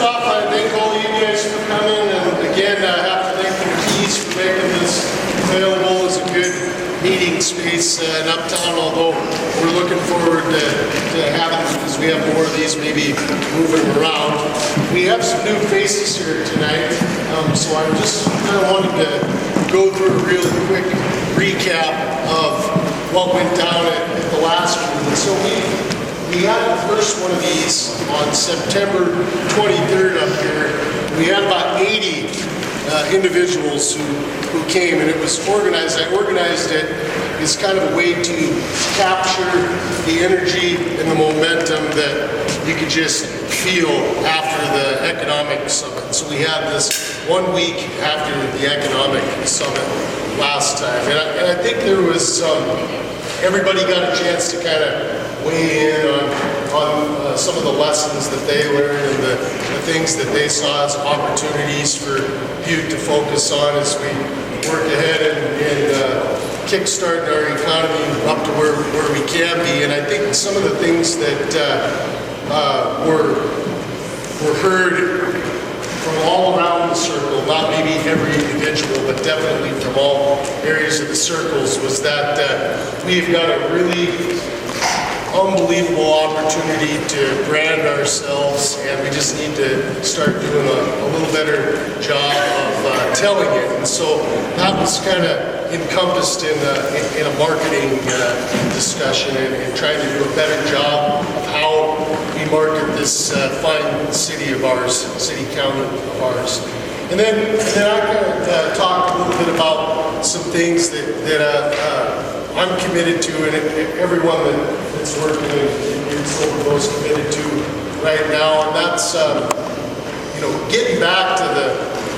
off, I thank all you guys for coming, and again, I have to thank the McKees for making this available as a good meeting space in Uptown, although we're looking forward to having them because we have more of these maybe moving around. We have some new faces here tonight, so I just kind of wanted to go through a real quick recap of what went down at the last meeting. So we had the first one of these on September 23rd up here. We had about 80 individuals who came, and it was organized. I organized it as kind of a way to capture the energy and the momentum that you could just feel after the economic summit. So we had this 1 week after the economic summit last time, and I think there was everybody got a chance to kind of weigh in on some of the lessons that they learned and the things that they saw as opportunities for Butte to focus on as we work ahead and kickstart our economy up to where we can be. And I think some of the things that were heard from all around the circle, not maybe every individual, but definitely from all areas of the circles, was that we've got a really unbelievable opportunity to brand ourselves, and we just need to start doing a little better job of telling it. And so that was kind of encompassed in a marketing discussion and trying to do a better job of how we market this fine city of ours, city county of ours. And then I kind of talked a little bit about some things that I'm committed to, and everyone that's working in Silver Bow is committed to right now, and that's getting back to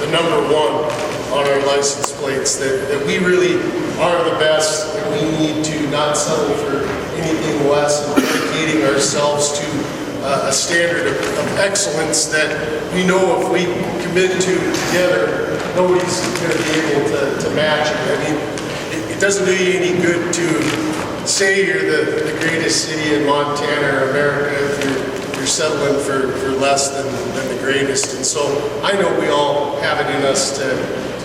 the number one on our license plates, that we really are the best, and we need to not settle for anything less, and dedicating ourselves to a standard of excellence that we know if we commit to together, nobody's going to be able to match it. I mean, it doesn't do you any good to say you're the greatest city in Montana or America if you're settling for less than the greatest. And so I know we all have it in us to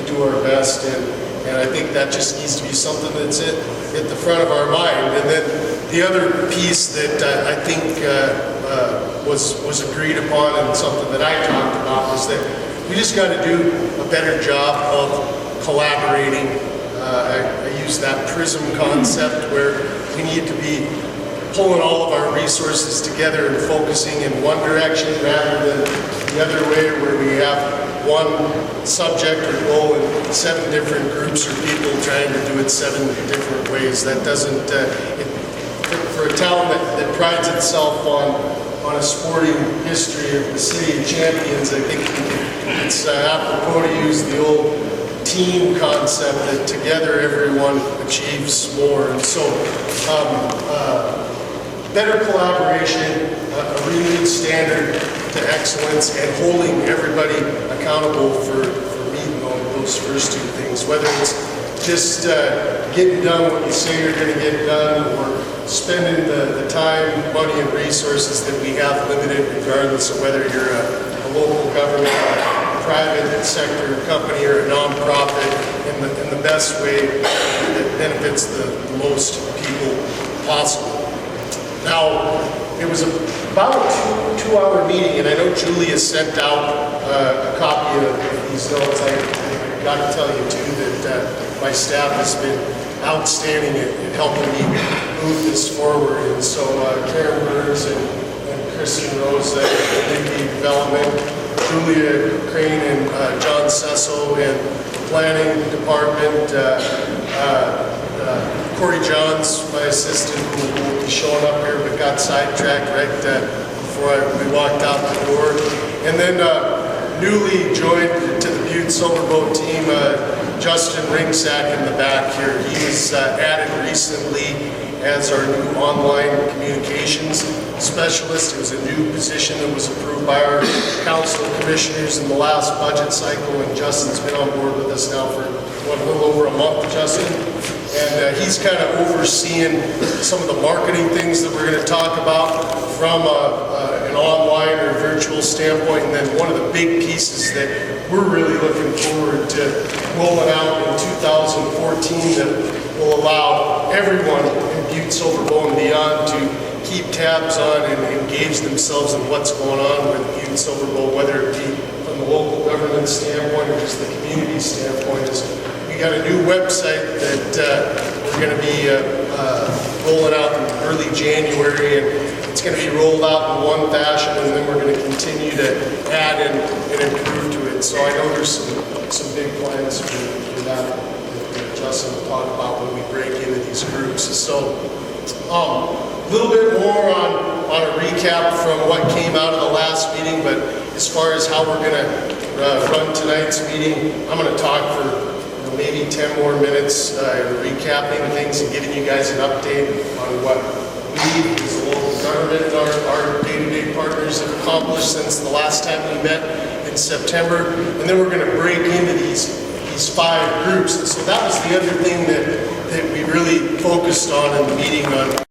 do our best, and I think that just needs to be something that's at the front of our mind. And then the other piece that I think was agreed upon, and something that I talked about, was that we just got to do a better job of collaborating. I use that PRISM concept where we need to be pulling all of our resources together and focusing in one direction rather than the other way, where we have one subject or goal in 7 different groups or people trying to do it 7 different ways. That doesn't, for a town that prides itself on a sporting history of the city of champions, I think it's apropos to use the old team concept that together everyone achieves more. And so better collaboration, a renewed standard to excellence, and holding everybody accountable for meeting those first 2 things, whether it's just getting done what you say you're going to get done, or spending the time, money, and resources that we have limited, regardless of whether you're a local government, private sector company, or a nonprofit, in the best way that benefits the most people possible. Now, it was about a 2-hour meeting, and I know Julia sent out a copy of these notes. I got to tell you too that my staff has been outstanding at helping me move this forward, and so Karen Burns and Kristen Rose at Community Development, Julia Crane and John Cecil in the Planning Department, Corey Johns, my assistant, who will be showing up here but got sidetracked right before we walked out the door. And then newly joined to the Butte Silver Bow team, Justin Ringsack in the back here. He was added recently as our new online communications specialist. It was a new position that was approved by our council of commissioners in the last budget cycle, and Justin's been on board with us now for a little over a month, Justin. And he's kind of overseeing some of the marketing things that we're going to talk about from an online or virtual standpoint. And then one of the big pieces that we're really looking forward to rolling out in 2014 that will allow everyone in Butte, Silver Bow, and beyond to keep tabs on and engage themselves in what's going on with Butte, Silver Bow, whether it be from the local government standpoint or just the community standpoint. Is we got a new website that we're going to be rolling out in early January, and it's going to be rolled out in one fashion, and then we're going to continue to add and improve to it. So I know there's some big plans for that Justin will talk about when we break into these groups. So a little bit more on a recap from what came out of the last meeting, but as far as how we're going to run tonight's meeting, I'm going to talk for maybe 10 more minutes recapping things and giving you guys an update on what we as a local government and our day-to-day partners have accomplished since the last time we met in September. And then we're going to break into these 5 groups. And so that was the other thing that we really focused on in the meeting on